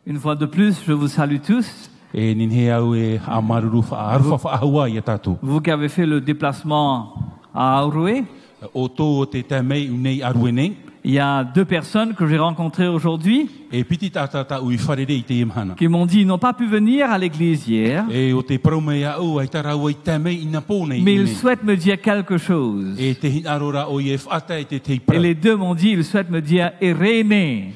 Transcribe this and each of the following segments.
Une fois de plus, je vous salue tous. Vous qui avez fait le déplacement à Aroué. Il y a 2 personnes que j'ai rencontrées aujourd'hui qui m'ont dit qu'ils n'ont pas pu venir à l'église hier, mais ils souhaitent me dire quelque chose. Et les 2 m'ont dit qu'ils souhaitent me dire Irene.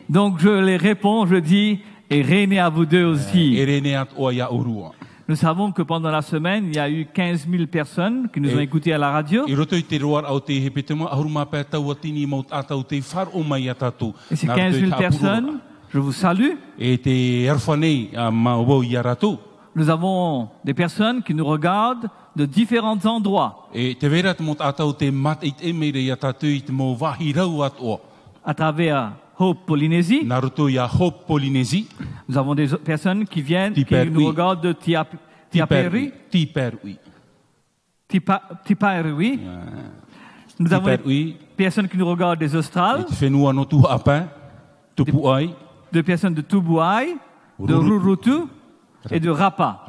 Donc je les réponds, je dis Irene à vous 2 aussi. Nous savons que pendant la semaine, il y a eu 15 000 personnes qui nous ont écoutés à la radio. Et ces 15 000 personnes, je vous salue. Nous avons des personnes qui nous regardent de différents endroits. À travers Hope Polynésie. Nous avons des personnes qui viennent, qui nous regardent de Tiaperui. Nous avons des personnes qui nous regardent des Australes. Des personnes de Tubuai, de Rurutu et de Rapa.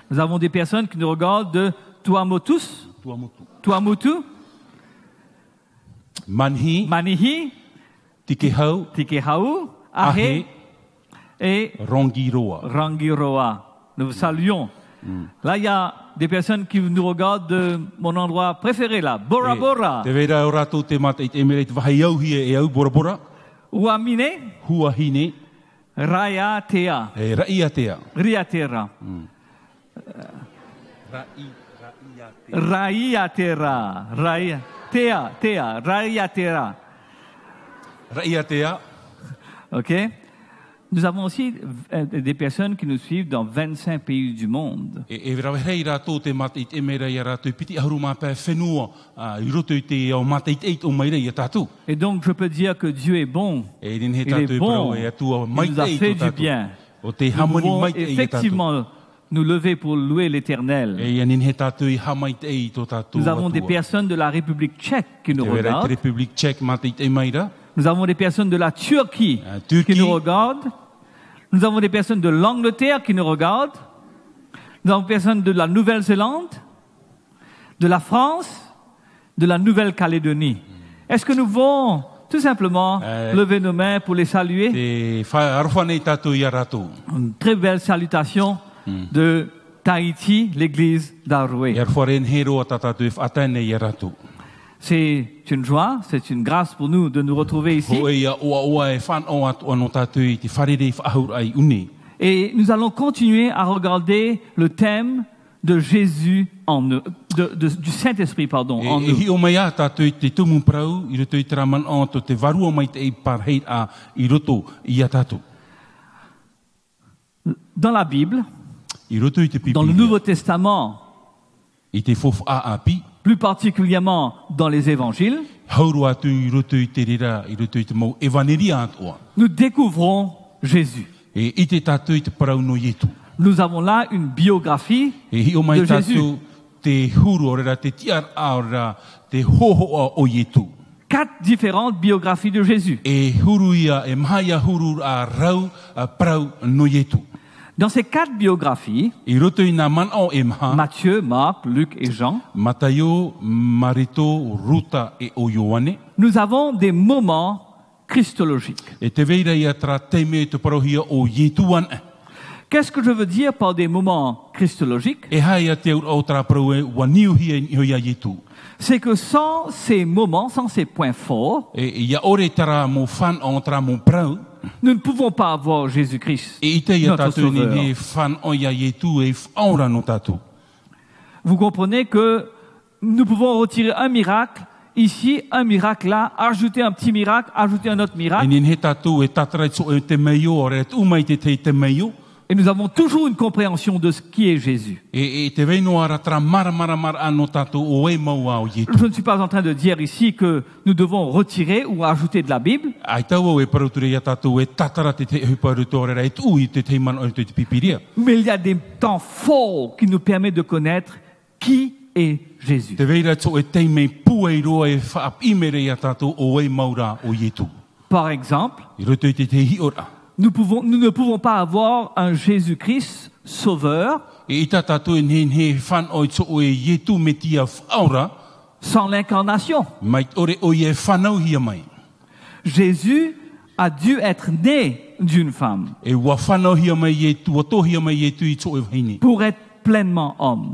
Nous avons des personnes qui nous regardent de Tuamotu, Manihi, Tikehau, Ahe et Rangiroa. Nous vous saluons. Là, il y a des personnes qui nous regardent de mon endroit préféré, là, Bora Bora. Huamine, Raiatea. Raiatera. Raiatera. OK. Nous avons aussi des personnes qui nous suivent dans 25 pays du monde. Et donc je peux dire que Dieu est bon. Il est bon. Il nous a fait du bien. Nous pouvons effectivement nous lever pour louer l'Éternel. Nous avons des personnes de la République tchèque qui nous regardent. Nous avons des personnes de la Turquie qui nous regardent. Nous avons des personnes de l'Angleterre qui nous regardent. Nous avons des personnes de la Nouvelle-Zélande, de la France, de la Nouvelle-Calédonie. Est-ce que nous pouvons tout simplement lever nos mains pour les saluer? Une très belle salutation de Tahiti, l'église d'Aroué. C'est une joie, c'est une grâce pour nous de nous retrouver ici. Et nous allons continuer à regarder le thème de Jésus en nous, du Saint-Esprit, pardon, en nous. Dans la Bible, dans le Nouveau Testament, plus particulièrement dans les évangiles, nous découvrons Jésus. Nous avons là une biographie de Jésus. 4 différentes biographies de Jésus. Dans ces 4 biographies, Matthieu, Marc, Luc et Jean, nous avons des moments christologiques. Qu'est-ce que je veux dire par des moments christologiques? C'est que sans ces moments, sans ces points forts, nous ne pouvons pas avoir Jésus-Christ, notre Sauveur. Vous comprenez que nous pouvons retirer un miracle ici, un miracle là, ajouter un petit miracle, ajouter un autre miracle. Et nous avons toujours une compréhension de ce qui est Jésus. Je ne suis pas en train de dire ici que nous devons retirer ou ajouter de la Bible. Mais il y a des temps forts qui nous permettent de connaître qui et Jésus. Par exemple, nous ne pouvons pas avoir un Jésus-Christ sauveur sans l'incarnation. Jésus a dû être né d'une femme pour être pleinement homme.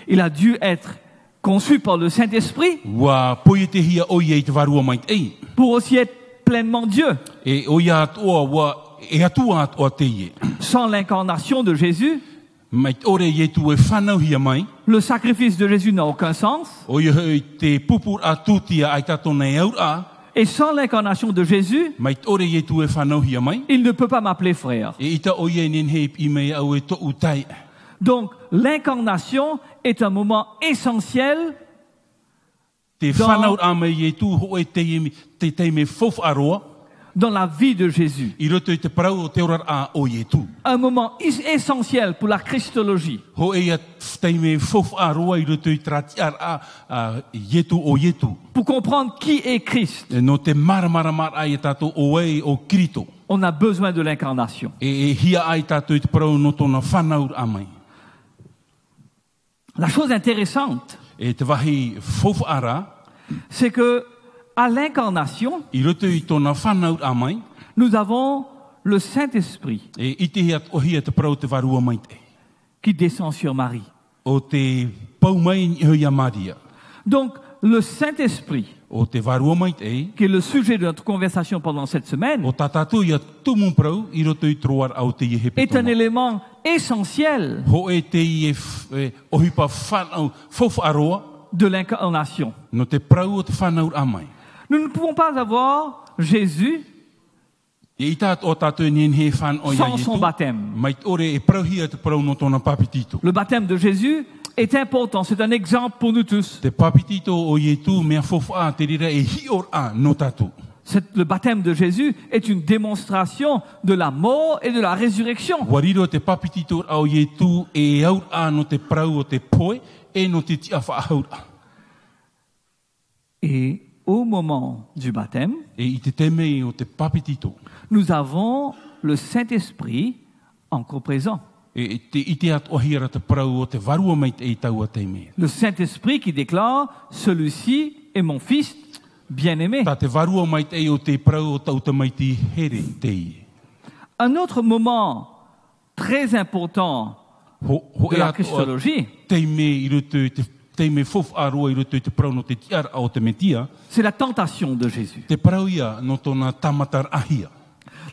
Il a dû être conçu par le Saint-Esprit pour aussi être pleinement Dieu. Sans l'incarnation de Jésus, le sacrifice de Jésus n'a aucun sens. Et sans l'incarnation de Jésus, il ne peut pas m'appeler frère. Donc, l'incarnation est un moment essentiel dans la vie de Jésus. Un moment essentiel pour la Christologie. Pour comprendre qui est Christ, on a besoin de l'incarnation. La chose intéressante, c'est que à l'incarnation, nous avons le Saint-Esprit qui descend sur Marie. Donc, le Saint-Esprit, qui est le sujet de notre conversation pendant cette semaine, est un élément essentiel de l'incarnation. Nous ne pouvons pas avoir Jésus sans son baptême. Le baptême de Jésus est important, c'est un exemple pour nous tous. Le baptême de Jésus est une démonstration de la mort et de la résurrection. Et au moment du baptême, nous avons le Saint-Esprit encore présent. Le Saint-Esprit qui déclare, celui-ci est mon fils bien-aimé. Un autre moment très important de la Christologie, c'est la tentation de Jésus.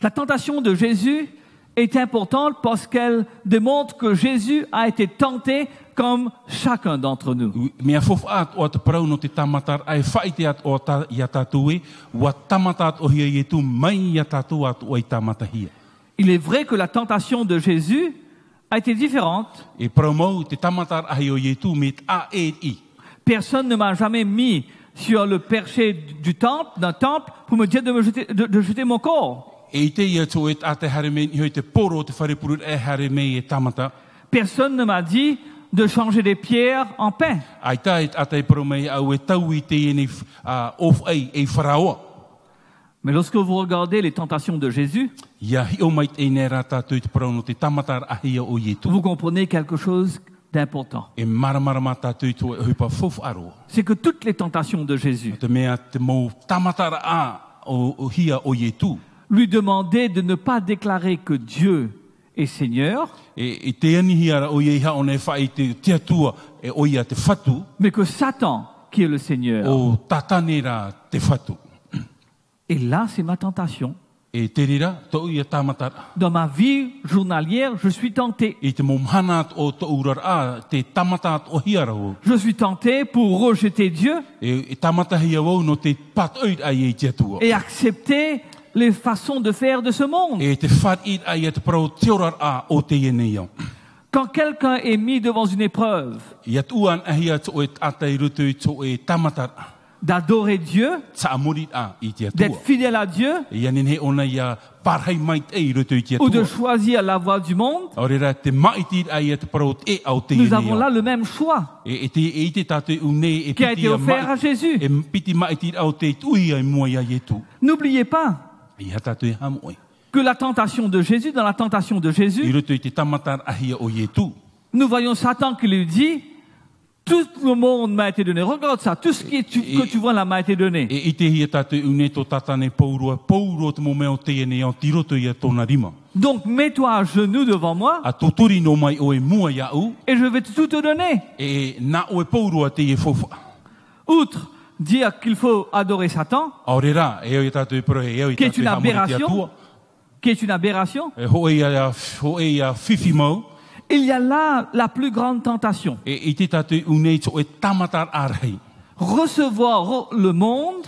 La tentation de Jésus est importante parce qu'elle démontre que Jésus a été tenté comme chacun d'entre nous. Il est vrai que la tentation de Jésus a été différente. Personne ne m'a jamais mis sur le perché d'un temple pour me dire de jeter mon corps. Personne ne m'a dit de changer des pierres en pain. Mais lorsque vous regardez les tentations de Jésus, vous comprenez quelque chose d'important. C'est que toutes les tentations de Jésus lui demandaient de ne pas déclarer que Dieu est Seigneur, mais que Satan qui est le Seigneur. Et là, c'est ma tentation. Dans ma vie journalière, je suis tenté. Je suis tenté pour rejeter Dieu et accepter les façons de faire de ce monde. Quand quelqu'un est mis devant une épreuve, d'adorer Dieu, d'être fidèle à Dieu, ou de choisir la voie du monde, nous avons là le même choix qui a été offert à Jésus. N'oubliez pas que la tentation de Jésus, dans la tentation de Jésus, nous voyons Satan qui lui dit: tout le monde m'a été donné. Regarde ça, tout ce que tu vois là m'a été donné. Donc mets-toi à genoux devant moi et je vais tout te donner. Outre dire qu'il faut adorer Satan, qui est une aberration, il y a là la plus grande tentation. Recevoir le monde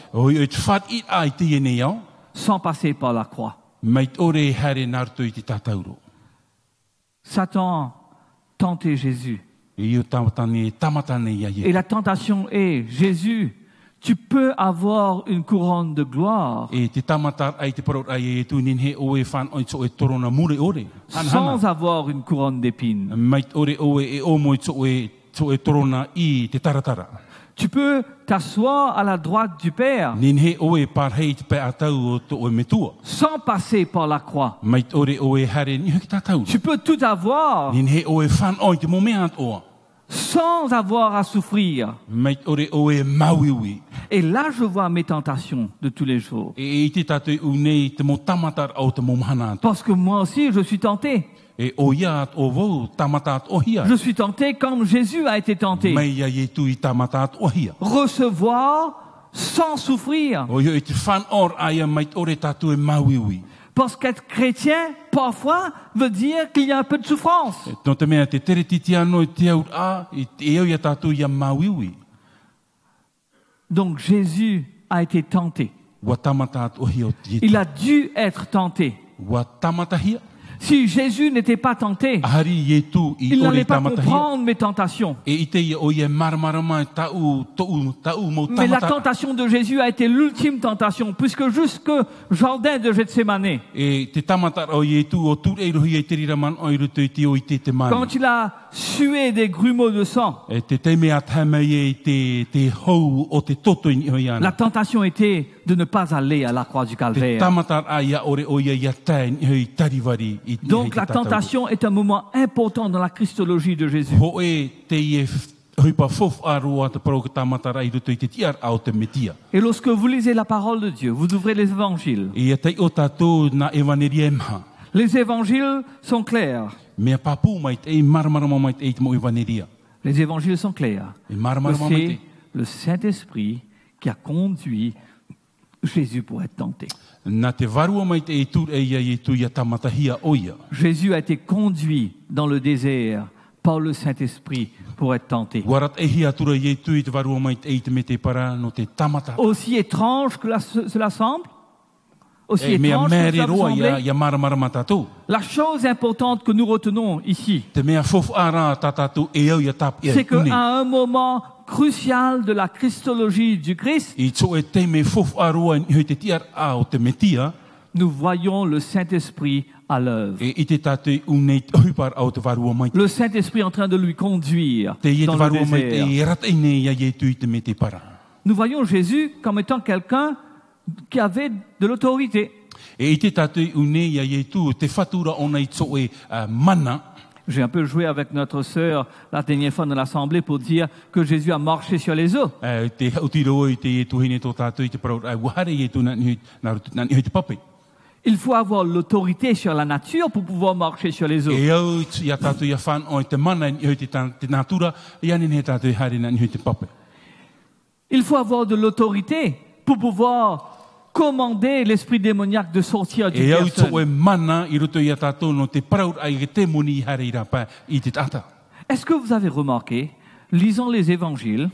sans passer par la croix. Satan tentait Jésus. Et la tentation est: Jésus, tu peux avoir une couronne de gloire sans avoir une couronne d'épines. Tu peux t'asseoir à la droite du Père sans passer par la croix. Tu peux tout avoir sans avoir à souffrir. Et là, je vois mes tentations de tous les jours. Parce que moi aussi, je suis tenté. Je suis tenté comme Jésus a été tenté. Recevoir sans souffrir. Parce qu'être chrétien, parfois, veut dire qu'il y a un peu de souffrance. Donc Jésus a été tenté. Il a dû être tenté. Si Jésus n'était pas tenté, il n'allait pas comprendre mes tentations. Mais la tentation de Jésus a été l'ultime tentation, puisque jusque jardin de Gethsémane, quand il a sué des grumeaux de sang, la tentation était de ne pas aller à la croix du Calvaire. Donc la tentation est un moment important dans la christologie de Jésus. Et lorsque vous lisez la parole de Dieu, vous ouvrez les évangiles. Les évangiles sont clairs. Les évangiles sont clairs. C'est le Saint-Esprit qui a conduit Jésus pour être tenté. Jésus a été conduit dans le désert par le Saint-Esprit pour être tenté. Aussi étrange que cela semble, aussi étrange que cela vous semble, la chose importante que nous retenons ici, c'est qu'à un moment crucial de la christologie du Christ, nous voyons le Saint-Esprit à l'œuvre. Le Saint-Esprit en train de lui conduire dans le désert. Nous voyons Jésus comme étant quelqu'un qui avait de l'autorité. J'ai un peu joué avec notre sœur la dernière fois dans l'assemblée pour dire que Jésus a marché sur les eaux. Il faut avoir l'autorité sur la nature pour pouvoir marcher sur les eaux. Il faut avoir de l'autorité pour pouvoir commander l'esprit démoniaque de sortir d'une personne. Est-ce que vous avez remarqué, lisant les évangiles,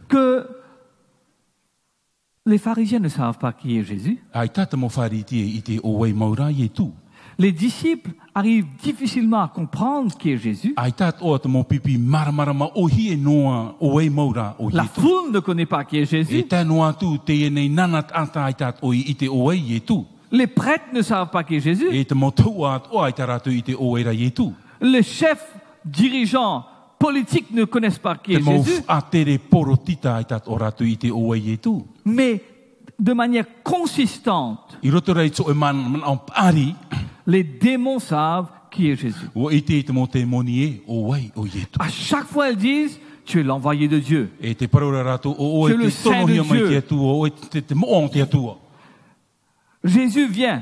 que les pharisiens ne savent pas qui est Jésus? les disciples arrivent difficilement à comprendre qui est Jésus. La foule ne connaît pas qui est Jésus. Les prêtres ne savent pas qui est Jésus. Les chefs dirigeants politiques ne connaissent pas qui est Jésus. Mais de manière consistante, les démons savent qui est Jésus. À chaque fois, ils disent, tu es l'envoyé de Dieu. Tu es le Saint de Dieu. Jésus vient.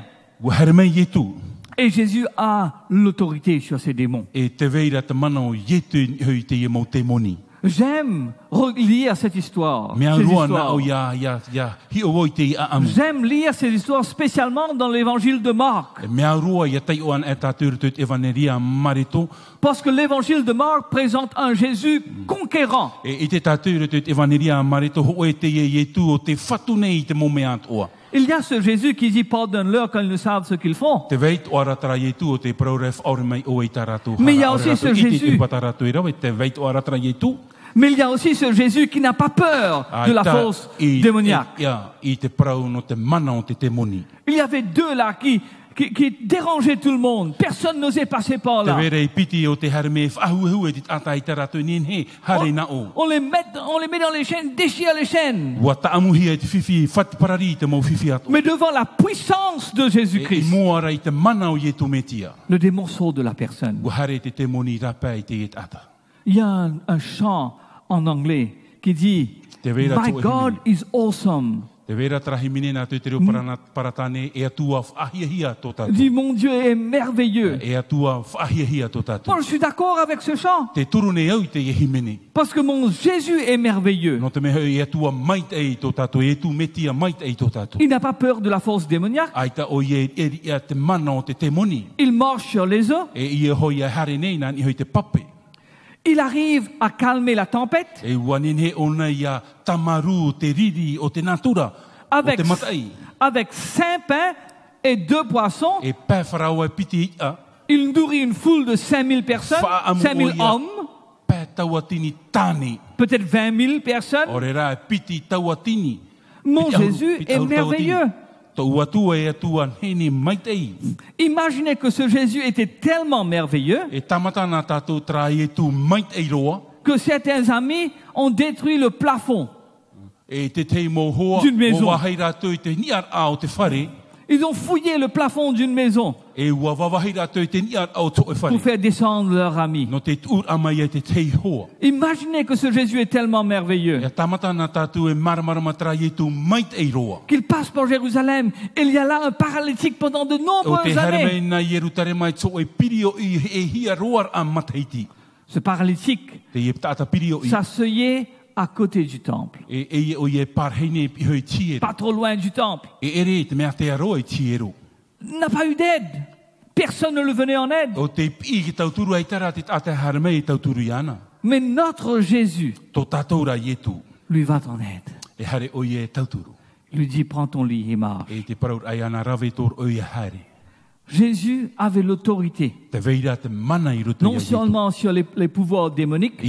Et Jésus a l'autorité sur ces démons. J'aime relire cette histoire. J'aime lire cette histoire spécialement dans l'évangile de Marc. Parce que l'évangile de Marc présente un Jésus conquérant. Il y a ce Jésus qui dit pardonne-leur quand ils ne savent ce qu'ils font. Mais il y a aussi ce Jésus. Mais il y a aussi ce Jésus qui n'a pas peur de la force démoniaque. Il y avait deux là qui dérangeaient tout le monde. Personne n'osait passer par là. On les met dans les chaînes, déchire les chaînes. Mais devant la puissance de Jésus-Christ, le démon sort de la personne. Il y a un chant en anglais qui dit « My God is awesome ». Dit mon Dieu est merveilleux. Moi je suis d'accord avec ce chant. Parce que mon Jésus est merveilleux. Il n'a pas peur de la force démoniaque. Il marche sur les eaux. Il arrive à calmer la tempête avec 5 pains et 2 poissons. Il nourrit une foule de 5000 personnes, 5000 hommes, peut-être 20 000 personnes. Mon Jésus est merveilleux. Imaginez que ce Jésus était tellement merveilleux que certains amis ont détruit le plafond d'une maison. Ils ont fouillé le plafond d'une maison pour faire descendre leurs amis. Imaginez que ce Jésus est tellement merveilleux qu'il passe par Jérusalem. Et il y a là un paralytique pendant de nombreuses années. Ce paralytique s'asseyait à côté du temple. Pas trop loin du temple. Il n'a pas eu d'aide. Personne ne le venait en aide. Mais notre Jésus lui va en aide. Il lui dit, prends ton lit et marche. Jésus avait l'autorité, non seulement sur les pouvoirs démoniques,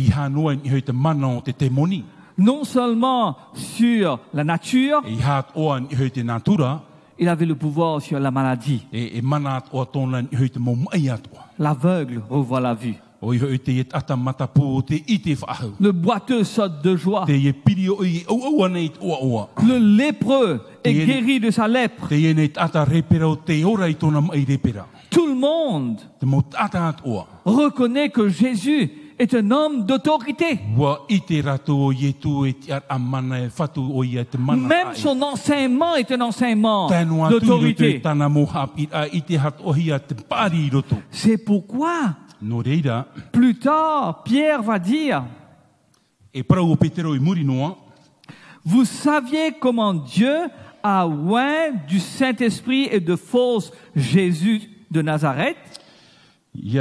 non seulement sur la nature, il avait le pouvoir sur la maladie. L'aveugle revoit la vue. Le boiteux saute de joie. Le lépreux est guéri de sa lèpre. Tout le monde reconnaît que Jésus est un homme d'autorité. Même son enseignement est un enseignement d'autorité. C'est pourquoi plus tard, Pierre va dire, vous saviez comment Dieu a oint du Saint-Esprit et de force Jésus de Nazareth. Qui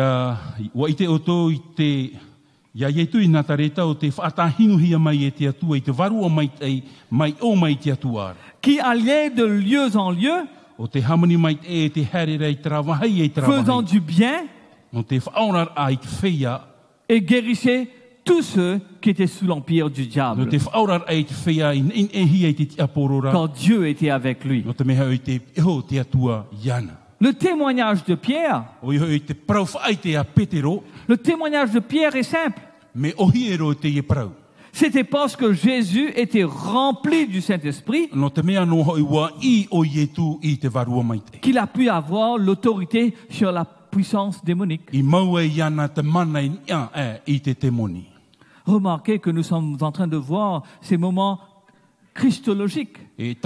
allait de lieu en lieu faisant du bien et guérissait tous ceux qui étaient sous l'empire du diable. Quand Dieu était avec lui. Le témoignage de Pierre, est simple. C'était parce que Jésus était rempli du Saint-Esprit qu'il a pu avoir l'autorité sur la puissance démonique. Remarquez que nous sommes en train de voir ces moments christologiques. Et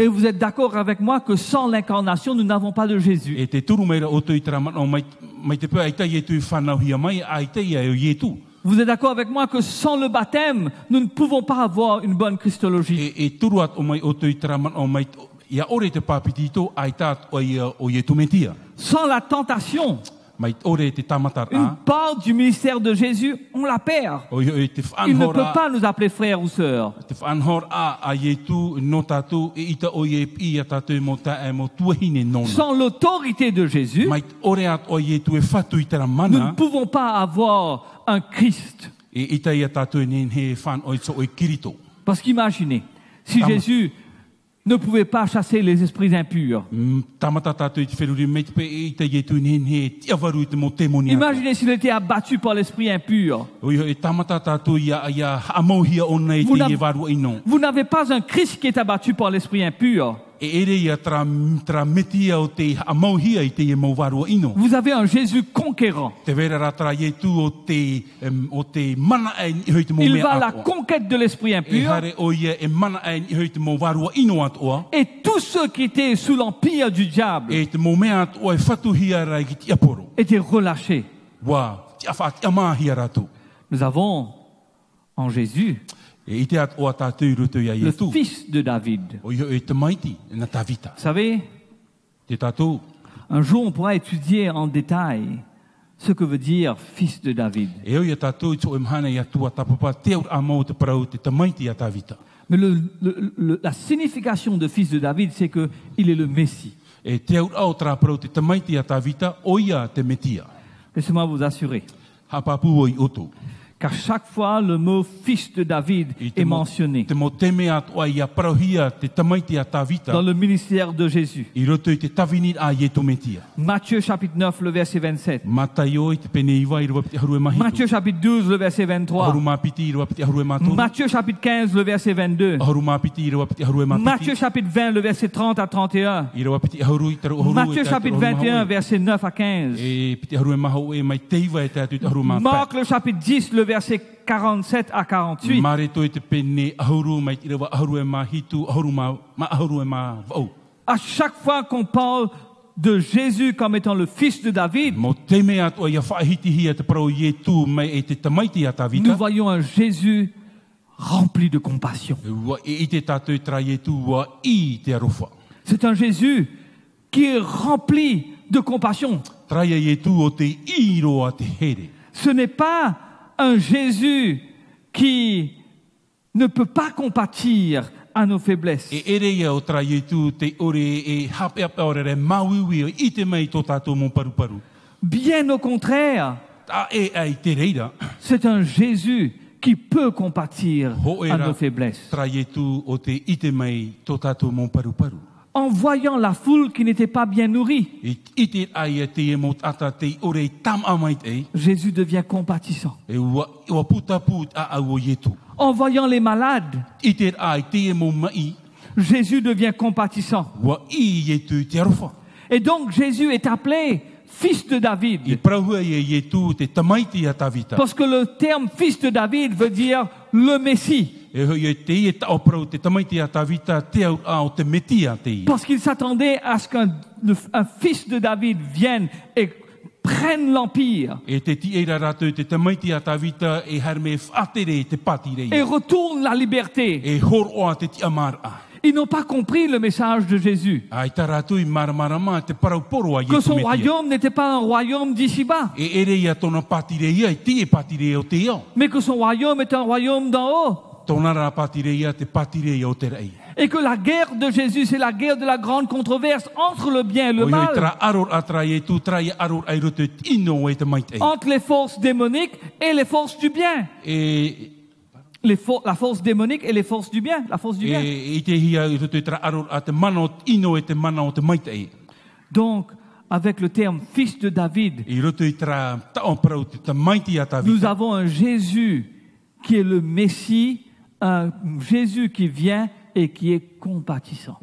vous êtes d'accord avec moi que sans l'incarnation, nous n'avons pas de Jésus. Vous êtes d'accord avec moi que sans le baptême, nous ne pouvons pas avoir une bonne christologie. Sans la tentation, une part du ministère de Jésus, on la perd. Il ne peut pas nous appeler frères ou sœurs. Sans l'autorité de Jésus, nous ne pouvons pas avoir un Christ. Parce qu'imaginez, si Jésus ne pouvait pas chasser les esprits impurs. Imaginez s'il était abattu par l'esprit impur. Vous n'avez pas un Christ qui est abattu par l'esprit impur. Vous avez un Jésus conquérant. Il va à la conquête de l'esprit impur. Et tous ceux qui étaient sous l'empire du diable étaient relâchés. Nous avons en Jésus le fils de David. Vous savez, un jour on pourra étudier en détail ce que veut dire fils de David. Mais la signification de fils de David, c'est qu'il est le Messie. Laissez-moi vous assurer qu'à chaque fois le mot fils de David est mentionné dans le ministère de Jésus. Matthieu chapitre 9, le verset 27. Matthieu chapitre 12, le verset 23. Matthieu chapitre 15, le verset 22. Matthieu chapitre 20, le verset 30 à 31. Matthieu chapitre 21, verset 9 à 15. Marc le chapitre 10, le verset 47 à 48. À chaque fois qu'on parle de Jésus comme étant le fils de David, nous voyons un Jésus rempli de compassion. C'est un Jésus qui est rempli de compassion. Ce n'est pas un Jésus qui ne peut pas compatir à nos faiblesses. Bien au contraire, c'est un Jésus qui peut compatir à nos faiblesses. En voyant la foule qui n'était pas bien nourrie, Jésus devient compatissant. En voyant les malades, Jésus devient compatissant. Et donc Jésus est appelé fils de David. Parce que le terme fils de David veut dire le Messie. Parce qu'il s'attendait à ce qu'un fils de David vienne et prenne l'empire et retourne la liberté. Ils n'ont pas compris le message de Jésus. Que son royaume n'était pas un royaume d'ici-bas, mais que son royaume est un royaume d'en haut. Et que la guerre de Jésus, c'est la guerre de la grande controverse entre le bien et le mal. Entre les forces démoniques et les forces du bien. La force démonique et les forces du bien. La force du bien. Donc, avec le terme fils de David, nous avons un Jésus qui est le Messie, un Jésus qui vient et qui est compatissant.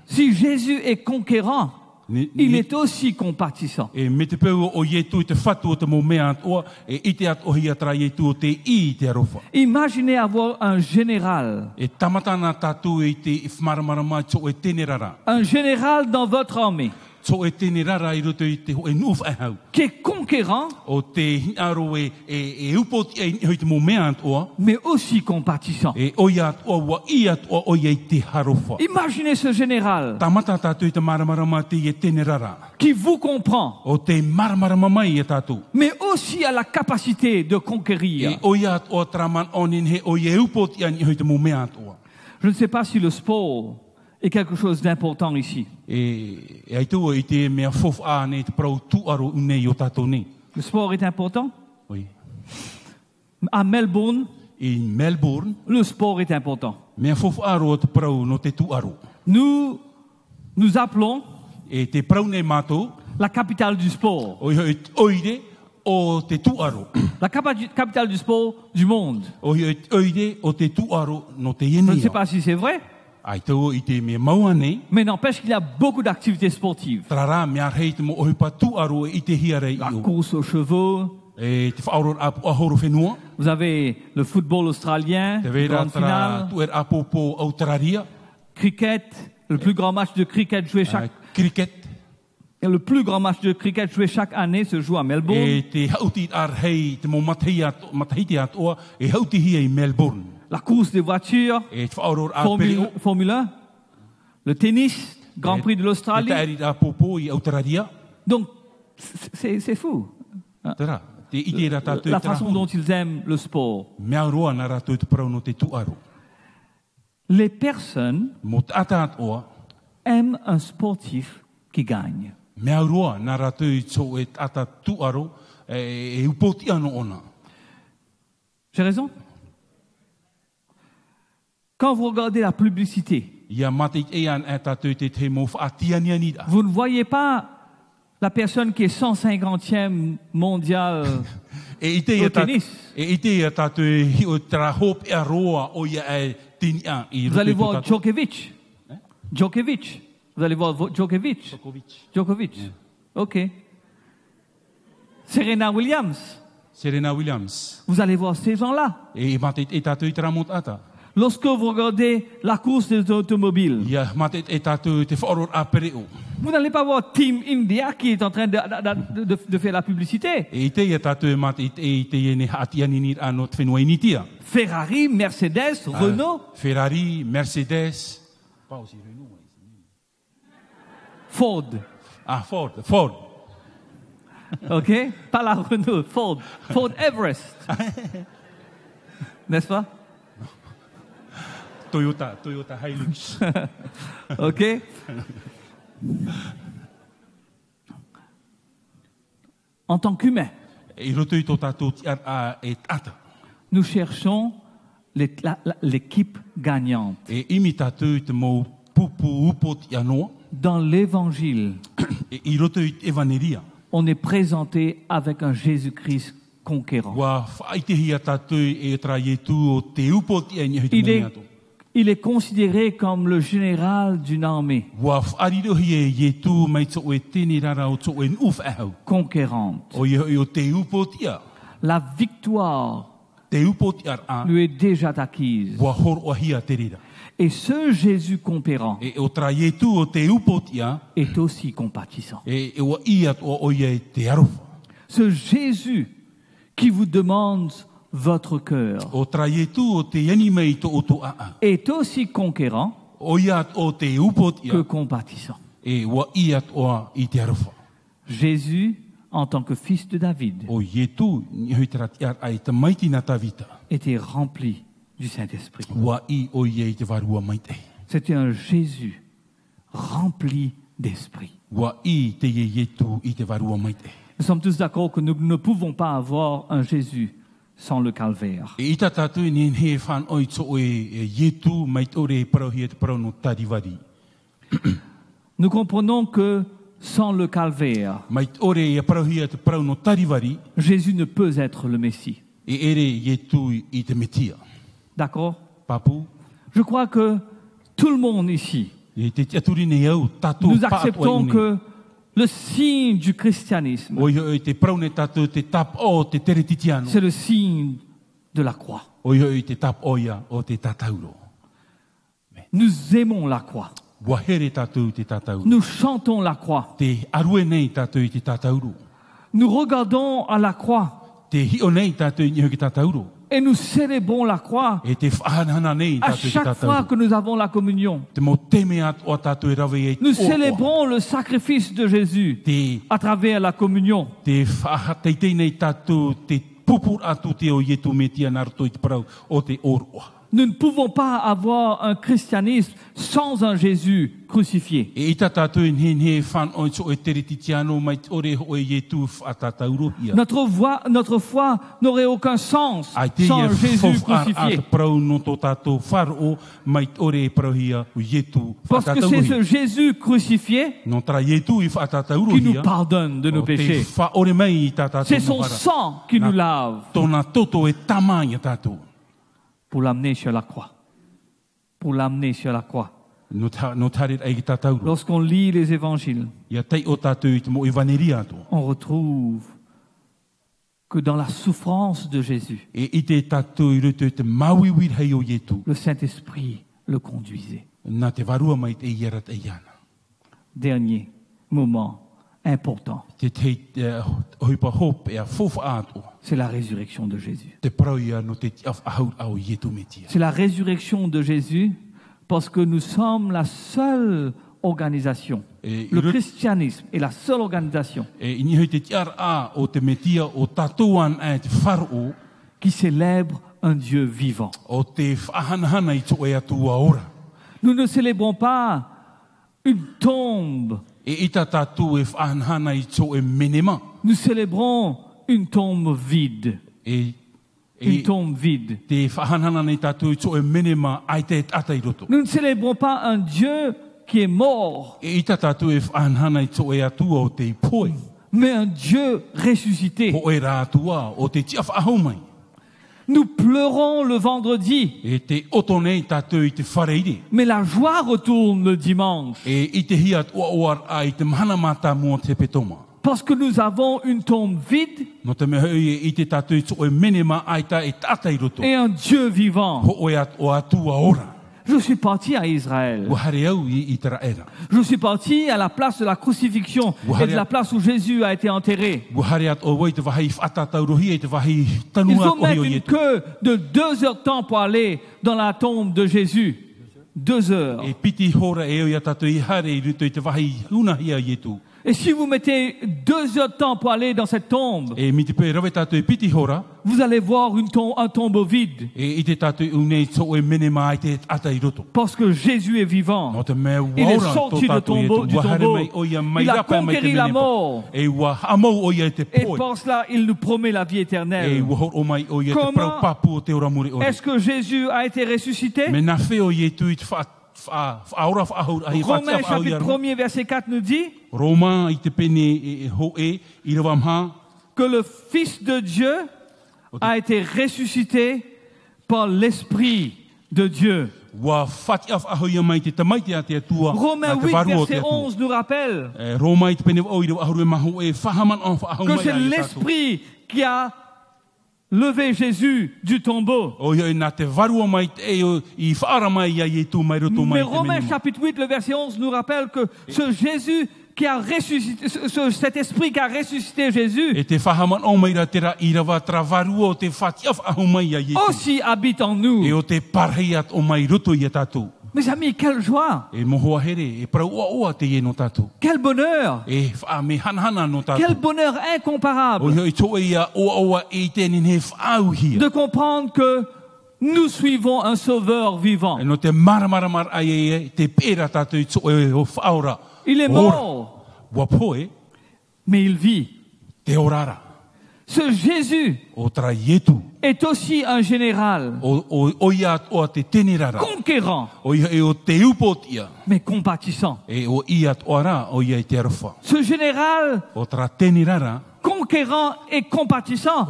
Si Jésus est conquérant, il est aussi compatissant. Imaginez avoir un général. Un général dans votre armée. Qui est conquérant, mais aussi compatissant. Imaginez ce général qui vous comprend, mais aussi a la capacité de conquérir. Je ne sais pas si le sport est quelque chose d'important ici. Le sport est important? Oui. À Melbourne, le sport est important. Nous appelons la capitale du sport. La capitale du sport du monde. Je ne sais pas si c'est vrai. Mais n'empêche qu'il y a beaucoup d'activités sportives. La course aux chevaux. Vous avez le football australien, grande finale. Cricket, le plus grand match de cricket joué le plus grand match de cricket joué chaque année se joue à Melbourne. La course des voitures, Formule 1, le tennis, Grand Prix de l'Australie. Donc, c'est fou. La façon dont ils aiment le sport. Les personnes aiment un sportif qui gagne. J'ai raison? Quand vous regardez la publicité, vous ne voyez pas la personne qui est 150e mondial au tennis. Vous allez voir Djokovic. Vous allez voir Djokovic. OK. Serena Williams. Vous allez voir ces gens-là. Lorsque vous regardez la course des automobiles, vous n'allez pas voir Team India qui est en train de faire la publicité. Ferrari, Mercedes, Renault. Ford. Ford. OK? Pas la Renault, Ford. Ford Everest. N'est-ce pas? Toyota Hilux. OK? En tant qu'humains, nous cherchons l'équipe gagnante. Dans l'évangile, on est présenté avec un Jésus-Christ conquérant. Il est considéré comme le général d'une armée conquérante. La victoire lui est déjà acquise. Et ce Jésus conquérant est aussi compatissant. Ce Jésus qui vous demande votre cœur est aussi conquérant que compatissant. Jésus en tant que fils de David, était rempli du Saint-Esprit. C'était un Jésus rempli d'Esprit. Nous sommes tous d'accord que nous ne pouvons pas avoir un Jésus sans le calvaire. Nous comprenons que sans le calvaire, Jésus ne peut être le Messie. D'accord? Je crois que tout le monde ici, nous acceptons que le signe du christianisme, c'est le signe de la croix. Nous aimons la croix. Nous chantons la croix. Nous regardons à la croix. Et nous célébrons la croix à chaque fois que nous avons la communion. Nous célébrons le sacrifice de Jésus à travers la communion. Nous ne pouvons pas avoir un christianisme sans un Jésus crucifié. Notre foi n'aurait aucun sens sans un Jésus crucifié. Parce que c'est ce Jésus crucifié qui nous pardonne de nos péchés. C'est son sang qui nous lave. Pour l'amener sur la croix. Pour l'amener sur la croix. Lorsqu'on lit les évangiles, on retrouve que dans la souffrance de Jésus, le Saint-Esprit le conduisait. Dernier moment important. C'est la résurrection de Jésus. C'est la résurrection de Jésus parce que nous sommes la seule organisation. Le christianisme est la seule organisation qui célèbre un Dieu vivant. Nous ne célébrons pas une tombe. Nous célébrons une tombe vide. Une tombe vide. Nous ne célébrons pas un Dieu qui est mort, mais un Dieu ressuscité. Nous pleurons le vendredi, mais la joie retourne le dimanche. Parce que nous avons une tombe vide et un Dieu vivant. Je suis parti à Israël. Je suis parti à la place de la crucifixion et de la place où Jésus a été enterré. Il faut mettre une queue de 2 heures de temps pour aller dans la tombe de Jésus. 2 heures. Et si vous mettez 2 heures de temps pour aller dans cette tombe, vous allez voir un tombeau vide. Parce que Jésus est vivant. Il est sorti du tombeau. Il a conquéri la mort. Et pour cela, il nous promet la vie éternelle. Comment est-ce que Jésus a été ressuscité? Romains chapitre 1er verset 4 nous dit que le Fils de Dieu a été ressuscité par l'Esprit de Dieu. Romains 8 verset 11 nous rappelle que c'est l'Esprit qui a levé Jésus du tombeau. Mais Romains chapitre 8, le verset 11 nous rappelle que ce Jésus qui a ressuscité, cet esprit qui a ressuscité Jésus, aussi habite en nous. Mes amis, quelle joie! Quel bonheur! Quel bonheur incomparable de comprendre que nous suivons un sauveur vivant. Il est mort, mais il vit. Ce Jésus est aussi un général conquérant, mais compatissant. Ce général conquérant et compatissant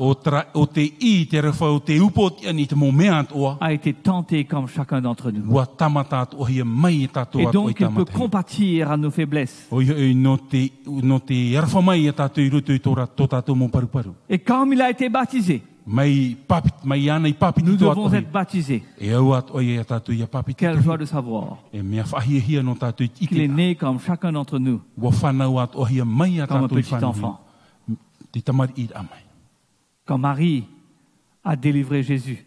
a été tenté comme chacun d'entre nous. Et donc il peut compatir à nos faiblesses. Et comme il a été baptisé, nous devons être baptisés. Quelle joie de savoir qu'il est né comme chacun d'entre nous, comme un petit enfant. Quand Marie a délivré Jésus,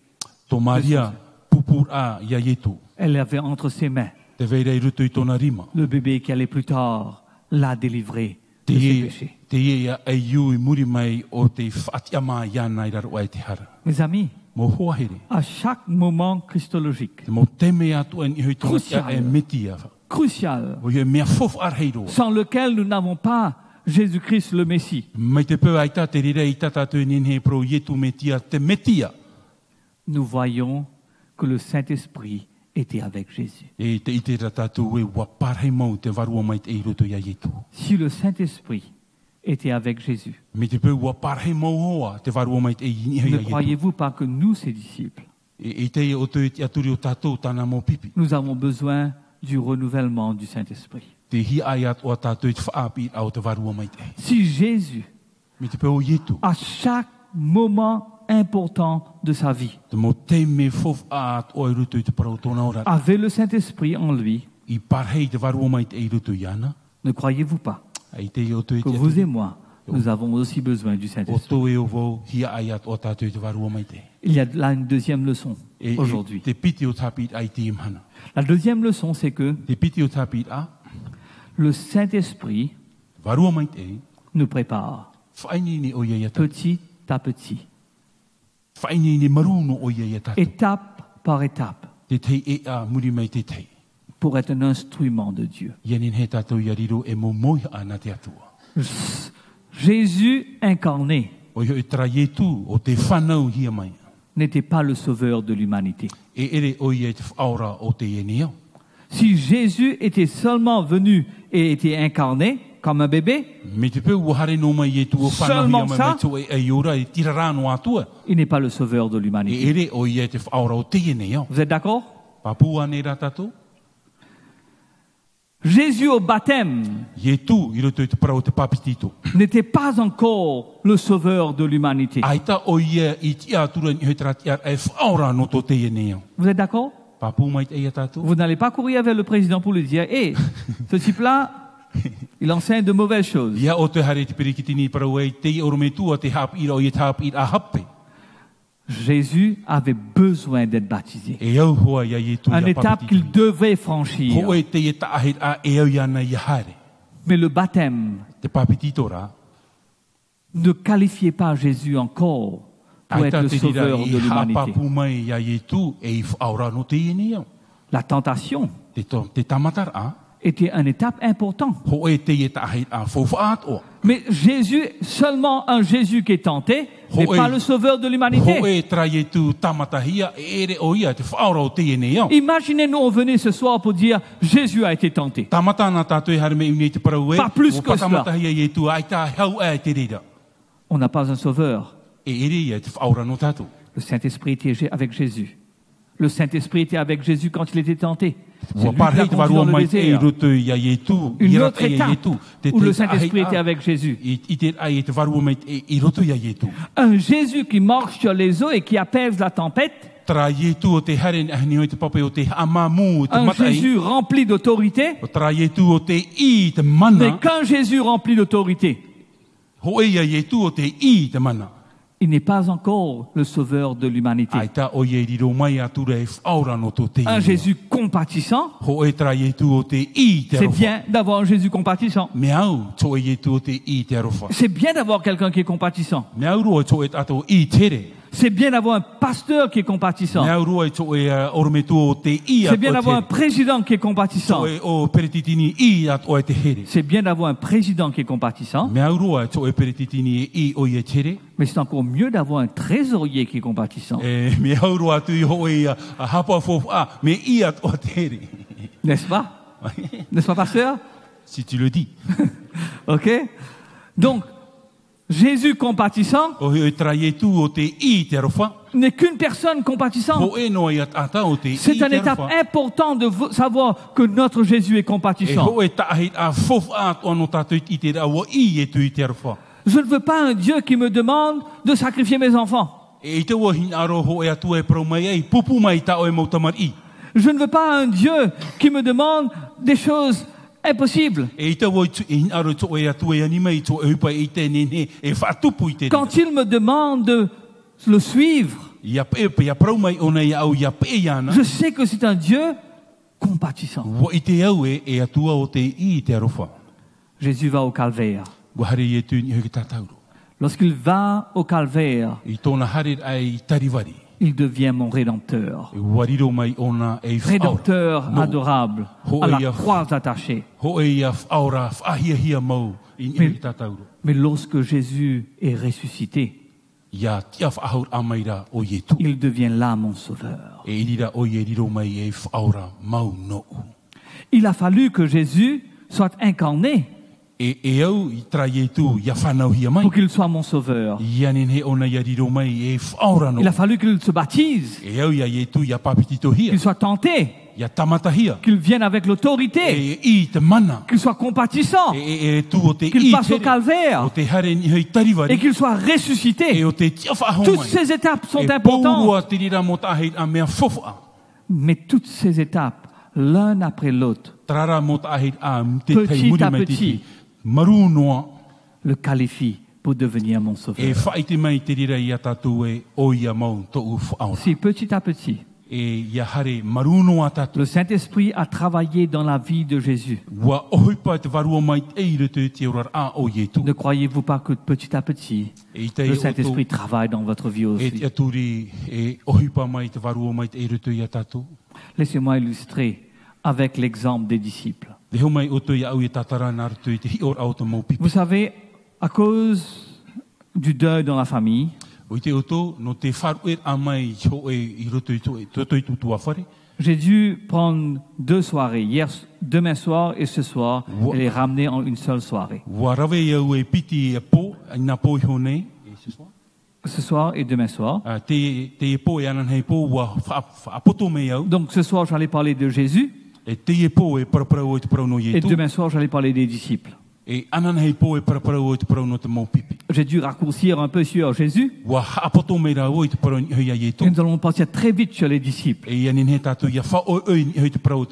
elle avait entre ses mains le bébé qui allait plus tard la délivrer de ses péchés. Mes amis, à chaque moment christologique crucial, sans lequel nous n'avons pas Jésus-Christ le Messie, nous voyons que le Saint-Esprit était avec Jésus. Si le Saint-Esprit était avec Jésus, ne croyez-vous pas que nous, ses disciples, nous avons besoin du renouvellement du Saint-Esprit? Si Jésus, à chaque moment important de sa vie, avait le Saint-Esprit en lui, ne croyez-vous pas que vous et moi, nous avons aussi besoin du Saint-Esprit? Il y a là une deuxième leçon aujourd'hui. La deuxième leçon, c'est que le Saint-Esprit nous prépare petit à petit, étape par étape, pour être un instrument de Dieu. Jésus incarné n'était pas le sauveur de l'humanité. Si Jésus était seulement venu et était incarné comme un bébé, seulement ça, il n'est pas le sauveur de l'humanité. Vous êtes d'accord? Jésus au baptême n'était pas encore le sauveur de l'humanité. Vous êtes d'accord? Vous n'allez pas courir vers le président pour lui dire « Hé, ce type-là, il enseigne de mauvaises choses. » Jésus avait besoin d'être baptisé. Une étape qu'il devait franchir. Mais le baptême ne qualifiait pas Jésus encore pour être le sauveur de l'humanité. La tentation était une étape importante. Mais Jésus, seulement un Jésus qui est tenté, n'est pas le sauveur de l'humanité. Imaginez-nous, on venait ce soir pour dire Jésus a été tenté. Pas plus que cela. On n'a pas un sauveur. Le Saint-Esprit était avec Jésus. Le Saint-Esprit était avec Jésus quand il était tenté. C'est lui qui l'a conduit dans le désert. Une autre étape où le Saint-Esprit était avec Jésus. Un Jésus qui marche sur les eaux et qui apaise la tempête. Un Jésus rempli d'autorité. Mais qu'un Jésus rempli d'autorité. il n'est pas encore le sauveur de l'humanité. Un Jésus compatissant, c'est bien d'avoir un Jésus compatissant. C'est bien d'avoir quelqu'un qui est compatissant. C'est bien d'avoir un pasteur qui est compatissant. C'est bien d'avoir un président qui est compatissant. C'est bien d'avoir un président qui est compatissant. Mais c'est encore mieux d'avoir un trésorier qui est compatissant. N'est-ce pas? N'est-ce pas, pasteur? Si tu le dis. Ok? Donc, Jésus compatissant n'est qu'une personne compatissante. C'est une étape importante de savoir que notre Jésus est compatissant. Je ne veux pas un Dieu qui me demande de sacrifier mes enfants. Je ne veux pas un Dieu qui me demande des choses impossible. Quand il me demande de le suivre, je sais que c'est un Dieu compatissant. Jésus va au calvaire. Lorsqu'il va au calvaire, il devient mon rédempteur. Rédempteur adorable, à la croix attachée. Mais lorsque Jésus est ressuscité, il devient là mon sauveur. Il a fallu que Jésus soit incarné pour qu'il soit mon sauveur. Il a fallu qu'il se baptise, qu'il soit tenté, qu'il vienne avec l'autorité, qu'il soit compatissant, qu'il passe au calvaire et qu'il soit ressuscité. Toutes ces étapes sont importantes. Mais toutes ces étapes, l'un après l'autre, petit à petit, le qualifie pour devenir mon sauveur. Si petit à petit, le Saint-Esprit a travaillé dans la vie de Jésus, ne croyez-vous pas que petit à petit, le Saint-Esprit travaille dans votre vie aussi? Laissez-moi illustrer avec l'exemple des disciples. Vous savez, à cause du deuil dans la famille, j'ai dû prendre 2 soirées, demain soir et ce soir, et les ramener en une seule soirée. Ce soir et demain soir. Donc ce soir, j'allais parler de Jésus. Et demain soir, j'allais parler des disciples. J'ai dû raccourcir un peu sur Jésus. Et nous allons passer très vite sur les disciples.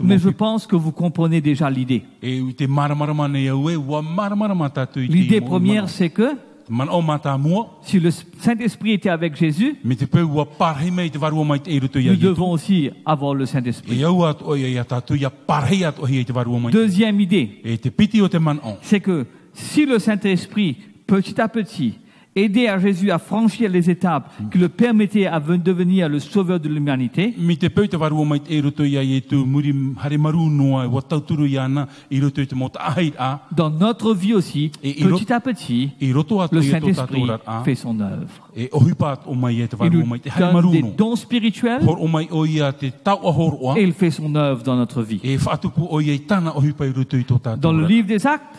Mais je pense que vous comprenez déjà l'idée. L'idée première, c'est que si le Saint-Esprit était avec Jésus, nous devons aussi avoir le Saint-Esprit. Deuxième idée, c'est que si le Saint-Esprit, petit à petit, aidait à Jésus à franchir les étapes qui le permettaient à devenir le sauveur de l'humanité, dans notre vie aussi, petit à petit, le Saint-Esprit fait son œuvre. Il nous donne des dons spirituels et il fait son œuvre dans notre vie. Dans le livre des Actes,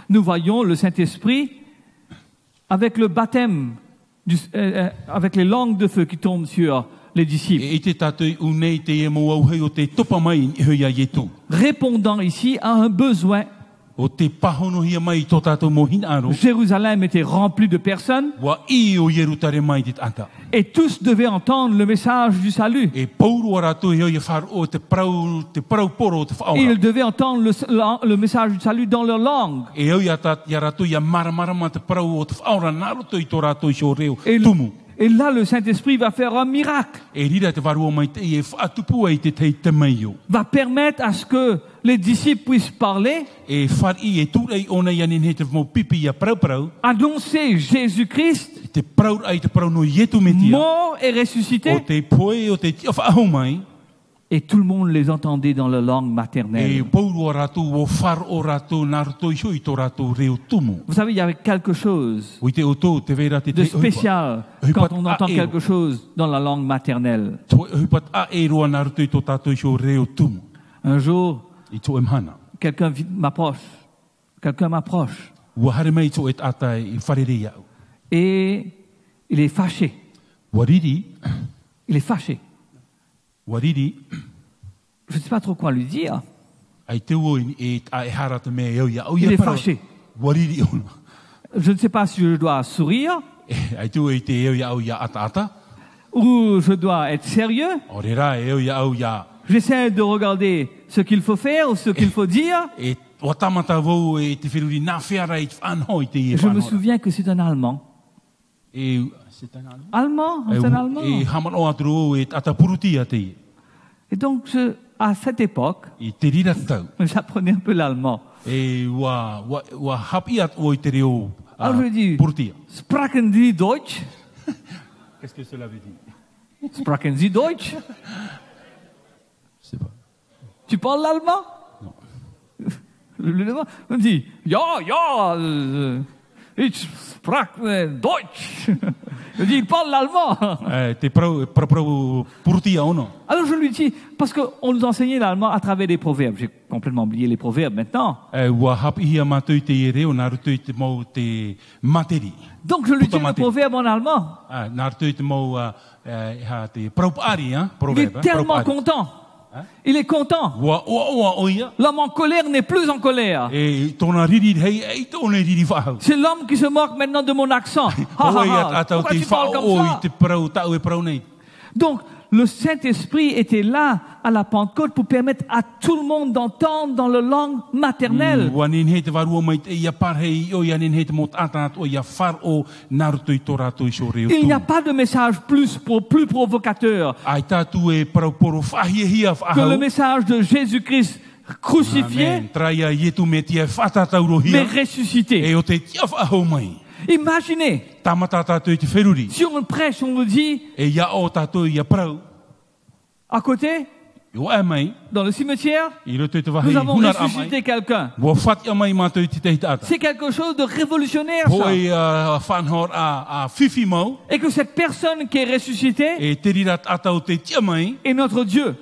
nous voyons le Saint-Esprit avec le baptême, avec les langues de feu qui tombent sur les disciples. Répondant ici à un besoin Jérusalem était remplie de personnes. Et tous devaient entendre le message du salut. Et ils devaient entendre le message du salut dans leur langue. Et là, le Saint-Esprit va faire un miracle. Va permettre à ce que les disciples puissent parler, annoncer Jésus-Christ, mort et ressuscité. Et tout le monde les entendait dans leur langue maternelle. Vous savez, il y avait quelque chose de spécial quand on entend quelque chose dans la langue maternelle. Un jour, quelqu'un m'approche. Et il est fâché. Il est fâché. Je ne sais pas trop quoi lui dire. Il est fâché. Je ne sais pas si je dois sourire ou je dois être sérieux. J'essaie de regarder ce qu'il faut faire ou ce qu'il faut dire. Je me souviens que c'est un Allemand. C'est un Allemand? C'est un Allemand. Et donc, à cette époque, j'apprenais un peu l'allemand. Alors je dis, Sprachen Sie Deutsch? Qu'est-ce que cela veut dire? Sprachen Sie Deutsch? Tu parles l'allemand? Non. Le demande, on me dit, ja, ich spreche Deutsch. Je dis, il parle l'allemand. Alors je lui dis, parce qu'on nous enseignait l'allemand à travers des proverbes. J'ai complètement oublié les proverbes maintenant. Donc je lui dis le proverbe en allemand. Il est tellement content. Il est content. L'homme en colère n'est plus en colère. C'est l'homme qui se moque maintenant de mon accent. Pourquoi tu parles comme ça? Donc, le Saint-Esprit était là à la Pentecôte pour permettre à tout le monde d'entendre dans leur langue maternelle. Il n'y a pas de message plus provocateur que le message de Jésus-Christ crucifié, mais ressuscité. Imaginez, si on prêche, on nous dit, à côté, dans le cimetière, nous avons ressuscité quelqu'un. C'est quelque chose de révolutionnaire, ça. Et que cette personne qui est ressuscitée est notre Dieu.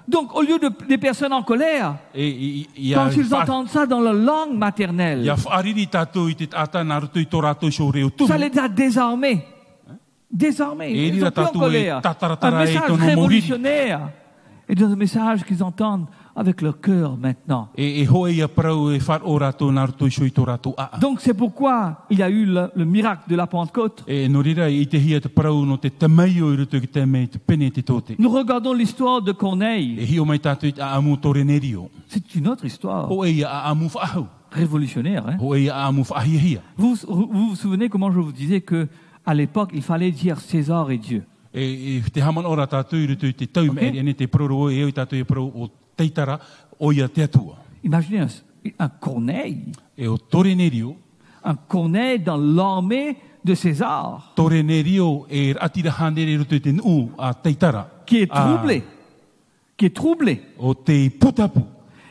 Donc, au lieu des personnes en colère, quand ils entendent ça dans leur langue maternelle, ça les a désarmés. Désormais, ils sont plus en colère. Un message révolutionnaire. Et un message qu'ils entendent avec leur cœur maintenant. Donc c'est pourquoi il y a eu le miracle de la Pentecôte. Nous regardons l'histoire de Corneille. C'est une autre histoire. Révolutionnaire. Hein? Vous vous souvenez comment je vous disais que à l'époque, il fallait dire César et Dieu. Okay? Imaginez un Corneille. Un Corneille dans l'armée de César. Qui est troublé.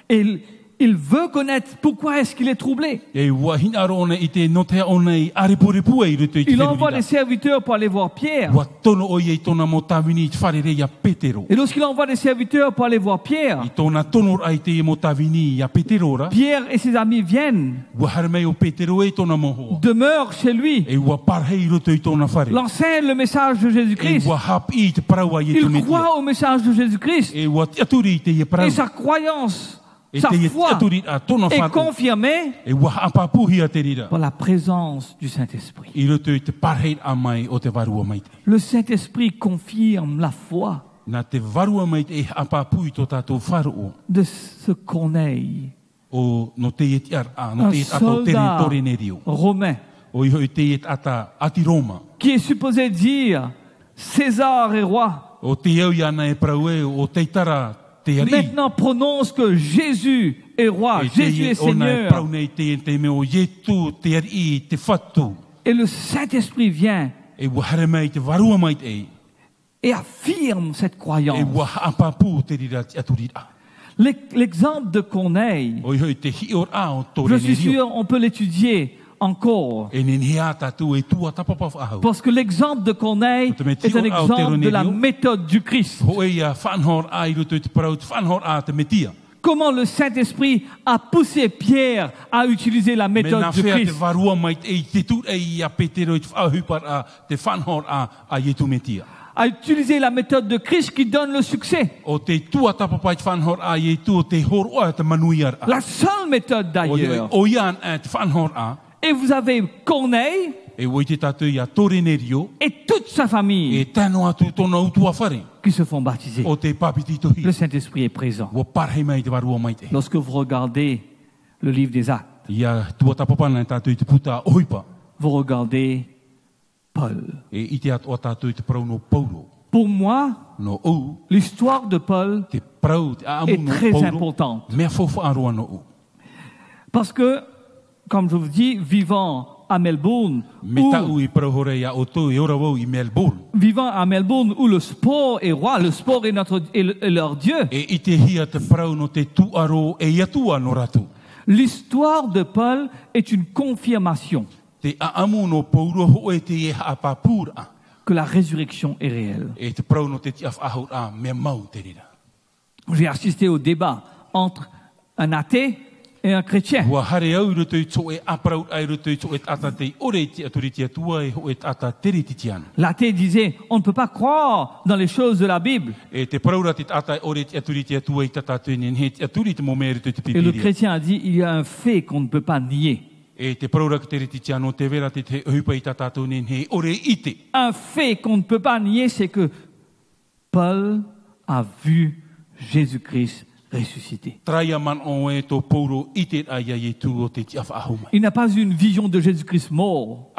Et il veut connaître pourquoi est-ce qu'il est troublé. Il envoie des serviteurs pour aller voir Pierre. Et lorsqu'il envoie des serviteurs pour aller voir Pierre, Pierre et ses amis viennent, demeurent chez lui, l'enseignent le message de Jésus-Christ. Il croit au message de Jésus-Christ. Et sa croyance Sa foi est confirmée par la présence du Saint-Esprit. Le Saint-Esprit confirme la foi de ce Corneille, un soldat romain qui est supposé dire César est roi. Maintenant prononce que Jésus est roi, Jésus est Seigneur. Et le Saint-Esprit vient et affirme cette croyance. L'exemple de Corneille, je suis sûr on peut l'étudier encore. Parce que l'exemple de Corneille est un exemple de la méthode du Christ. Comment le Saint-Esprit a poussé Pierre à utiliser la méthode du Christ. À utiliser la méthode de Christ qui donne le succès. La seule méthode d'ailleurs. Et vous avez Corneille et toute sa famille qui se font baptiser. Le Saint-Esprit est présent. Lorsque vous regardez le livre des Actes, vous regardez Paul. Pour moi, l'histoire de Paul est très importante. Parce que, comme je vous dis, vivant à Melbourne, où le sport est roi, le sport est leur Dieu. L'histoire de Paul est une confirmation que la résurrection est réelle. J'ai assisté au débat entre un athée et un chrétien. L'athée disait, on ne peut pas croire dans les choses de la Bible. Et le chrétien a dit, il y a un fait qu'on ne peut pas nier. Un fait qu'on ne peut pas nier, c'est que Paul a vu Jésus-Christ ressuscité. Il n'a pas une vision de Jésus-Christ mort,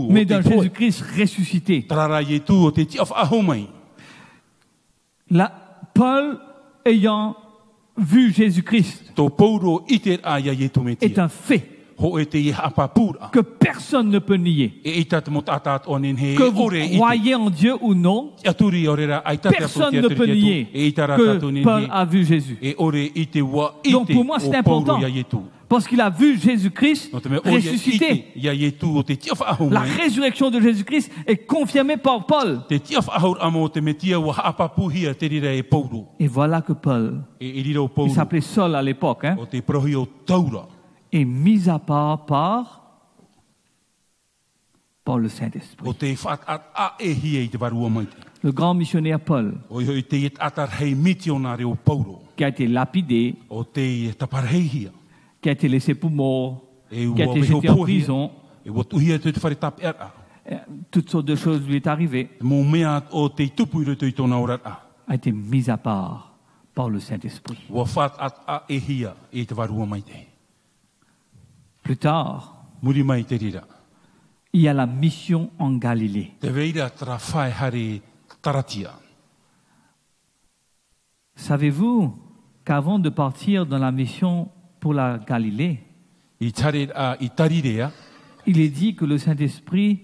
mais d'un Jésus-Christ ressuscité. Là, Paul ayant vu Jésus-Christ est un fait que personne ne peut nier. Que vous croyez en Dieu ou non, personne ne peut nier que Paul a vu Jésus. Donc pour moi c'est important, parce qu'il a vu Jésus-Christ ressuscité. La résurrection de Jésus-Christ est confirmée par Paul. Et voilà que Paul, il s'appelait Saul à l'époque, est mis à part par le Saint-Esprit. Le grand missionnaire Paul, qui a été lapidé, qui a été laissé pour mort, qui a été jeté en prison, toutes sortes de choses lui est arrivées, a été mis à part par le Saint-Esprit. Plus tard, il y a la mission en Galilée. Savez-vous qu'avant de partir dans la mission pour la Galilée, il est dit que le Saint-Esprit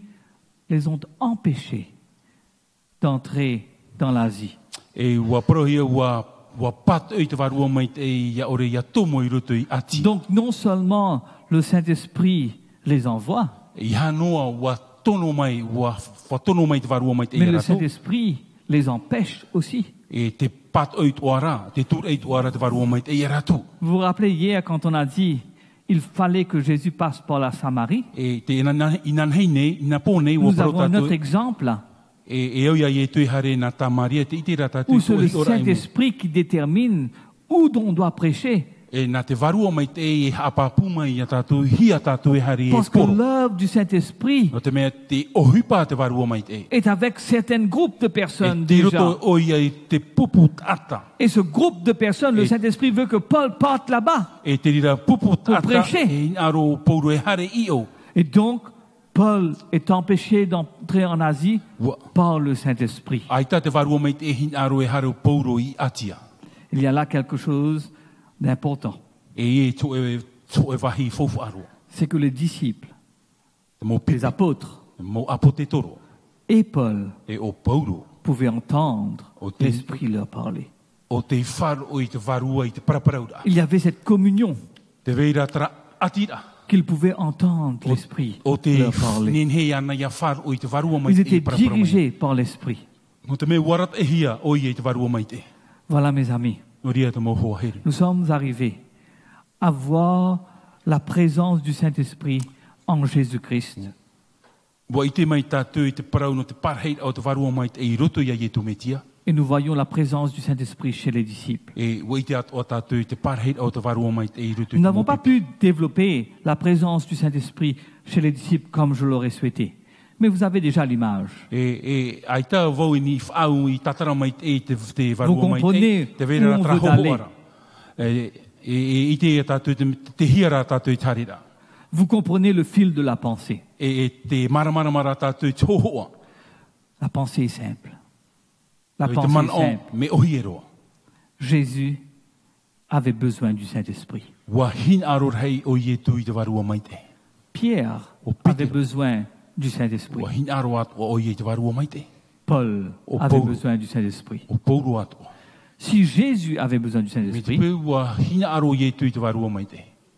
les ont empêchés d'entrer dans l'Asie. Donc non seulement le Saint-Esprit les envoie, mais le Saint-Esprit les empêche aussi. Vous vous rappelez hier quand on a dit il fallait que Jésus passe par la Samarie? Nous avons un autre exemple là, où c'est le Saint-Esprit qui détermine où on doit prêcher. Parce que l'œuvre du Saint-Esprit est avec certains groupes de personnes déjà. Et ce groupe de personnes, le Saint-Esprit veut que Paul parte là-bas pour prêcher. Et donc, Paul est empêché d'entrer en Asie par le Saint-Esprit. Il y a là quelque chose d'important. C'est que les disciples, les apôtres et Paul pouvaient entendre l'Esprit leur parler. Il y avait cette communion qu'ils pouvaient entendre l'Esprit leur parler. Ils étaient dirigés par l'Esprit. Voilà, mes amis. Nous sommes arrivés à voir la présence du Saint-Esprit en Jésus-Christ. Et nous voyons la présence du Saint-Esprit chez les disciples. Nous n'avons pas pu développer la présence du Saint-Esprit chez les disciples comme je l'aurais souhaité. Mais vous avez déjà l'image. Vous comprenez où on veut aller. Vous comprenez le fil de la pensée. La pensée est simple. La pensée est simple. Jésus avait besoin du Saint-Esprit. Pierre avait besoin du Saint-Esprit. Paul avait besoin du Saint-Esprit. Si Jésus avait besoin du Saint-Esprit,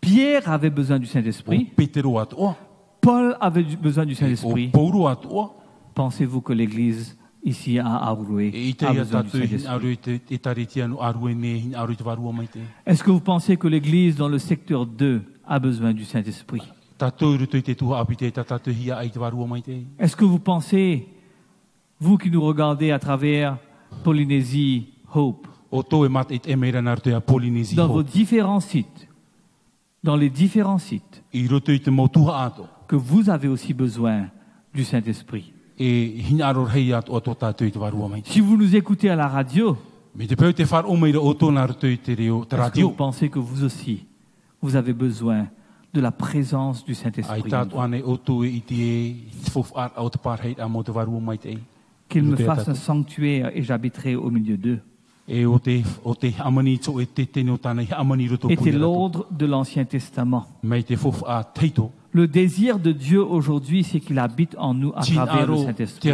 Pierre avait besoin du Saint-Esprit, Paul avait besoin du Saint-Esprit, pensez-vous que l'Église ici à Aroué a besoin du Saint-Esprit? Est-ce que vous pensez que l'Église dans le secteur 2 a besoin du Saint-Esprit? Est-ce que vous pensez, vous qui nous regardez à travers Polynésie, Hope, dans vos différents sites, dans les différents sites, que vous avez aussi besoin du Saint-Esprit? Si vous nous écoutez à la radio, est-ce que vous pensez que vous aussi, vous avez besoin de la présence du Saint-Esprit? Qu'il me fasse un sanctuaire et j'habiterai au milieu d'eux. Était l'ordre de l'Ancien Testament. Le désir de Dieu aujourd'hui, c'est qu'il habite en nous à travers le Saint-Esprit.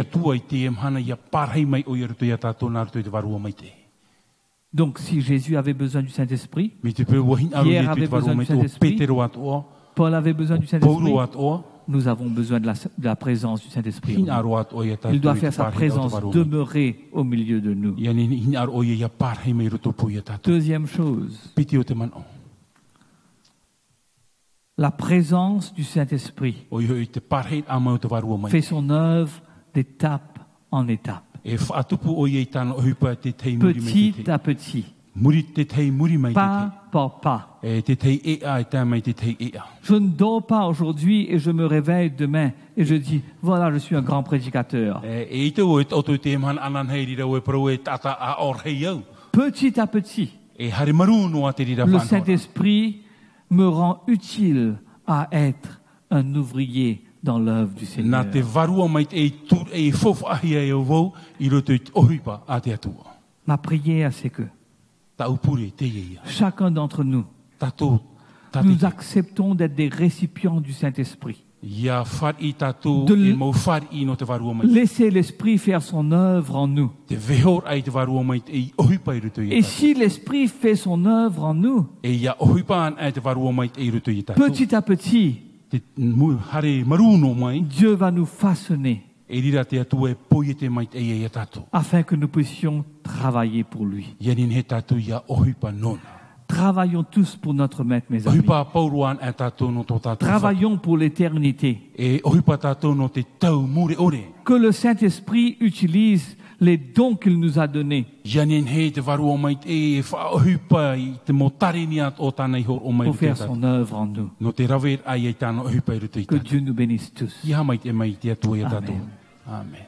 Donc, si Jésus avait besoin du Saint-Esprit, Pierre avait besoin du Saint-Esprit, Paul avait besoin du Saint-Esprit, nous avons besoin de la présence du Saint-Esprit. Il doit faire sa présence demeurer au milieu de nous. Deuxième chose, la présence du Saint-Esprit fait son œuvre d'étape en étape. Petit à petit. Pas par pas. Je ne dors pas aujourd'hui et je me réveille demain et je dis, voilà, je suis un grand prédicateur. Petit à petit, le Saint-Esprit me rend utile à être un ouvrier dans l'œuvre du Seigneur. Ma prière, c'est que chacun d'entre nous, nous acceptons d'être des récipients du Saint-Esprit. Laisser l'Esprit faire son œuvre en nous. Et si l'Esprit fait son œuvre en nous, petit à petit, Dieu va nous façonner afin que nous puissions travailler pour lui. Travaillons tous pour notre maître, mes amis. Travaillons pour l'éternité. Que le Saint-Esprit utilise les dons qu'il nous a donnés pour faire son œuvre en nous. Que Dieu nous bénisse tous. Amen. Amen.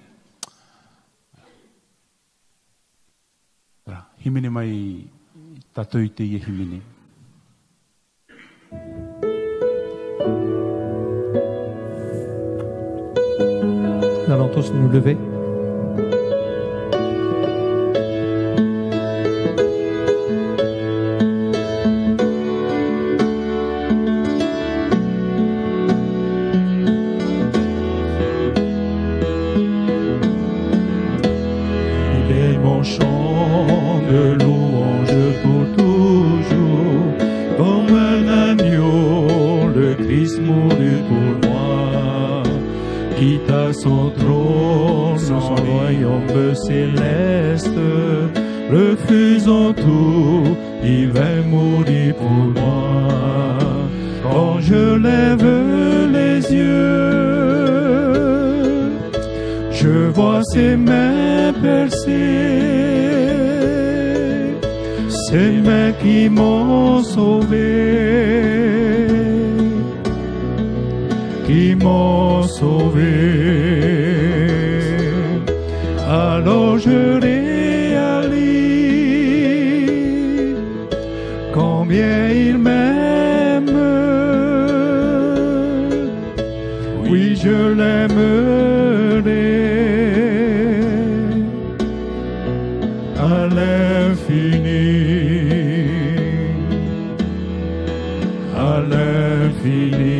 Nous allons tous nous lever. Son trône, son royaume céleste, refusant tout, il va mourir pour moi. Quand je lève les yeux, je vois ses mains percées, ses mains qui m'ont sauvé, qui m'ont sauvé. Alors je réalise combien il m'aime. Oui, je l'aimerai à l'infini, à l'infini.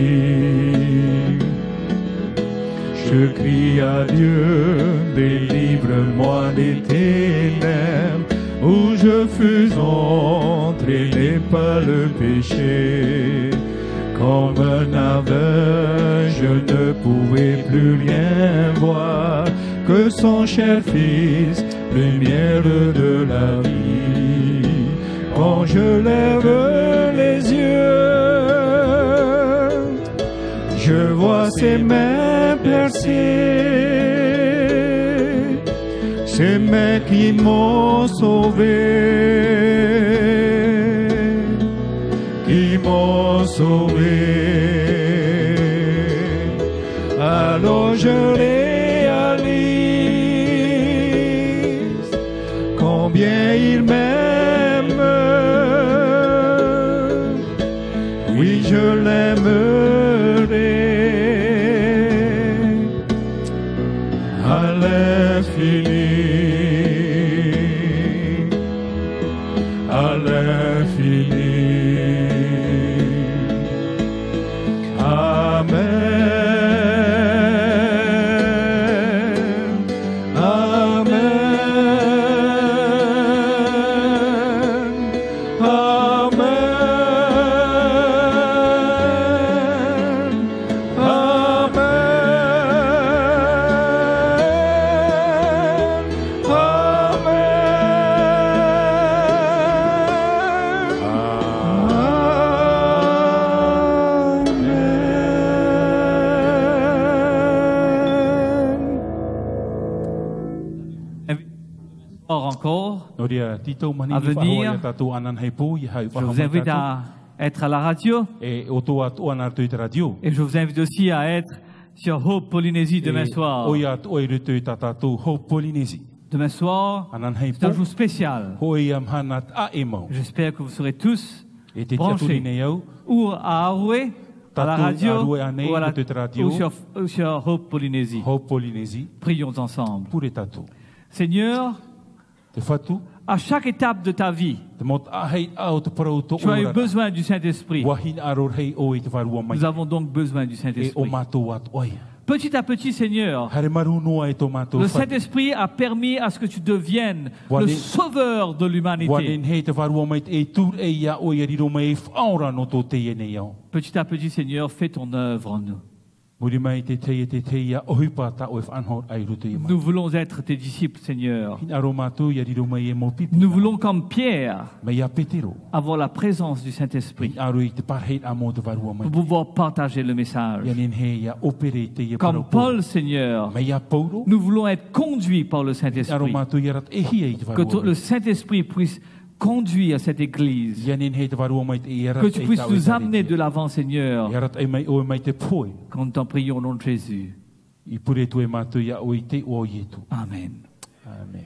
Je crie à Dieu, délivre-moi des ténèbres où je fus entraîné par le péché. Comme un aveugle, je ne pouvais plus rien voir que son cher Fils, lumière de la vie. Quand je lève les yeux, je vois ses mains percées, ses mains qui m'ont sauvé, qui m'ont sauvé. Alors je réalise combien il m'aime. Oui, je l'aimerai à l'infini, à l'infini. Amen, amen, amen, Encore à venir. Je vous invite à être à la radio et je vous invite aussi à être sur Hope Polynésie demain soir. Demain soir, c'est un jour spécial. J'espère que vous serez tous branchés ou à Aroué, à la radio ou sur Hope Polynésie. Prions ensemble. Seigneur, à chaque étape de ta vie, tu as eu besoin du Saint-Esprit. Nous avons donc besoin du Saint-Esprit. Petit à petit, Seigneur, le Saint-Esprit a permis à ce que tu deviennes le sauveur de l'humanité. Petit à petit, Seigneur, fais ton œuvre en nous. Nous voulons être tes disciples, Seigneur. Nous voulons, comme Pierre, avoir la présence du Saint-Esprit pour pouvoir partager le message. Comme Paul, Seigneur, nous voulons être conduits par le Saint-Esprit. Que le Saint-Esprit puisse conduire cette Église. Que tu puisses nous amener de l'avant, Seigneur. Quand nous t'en prions au nom de Jésus. Amen. Amen.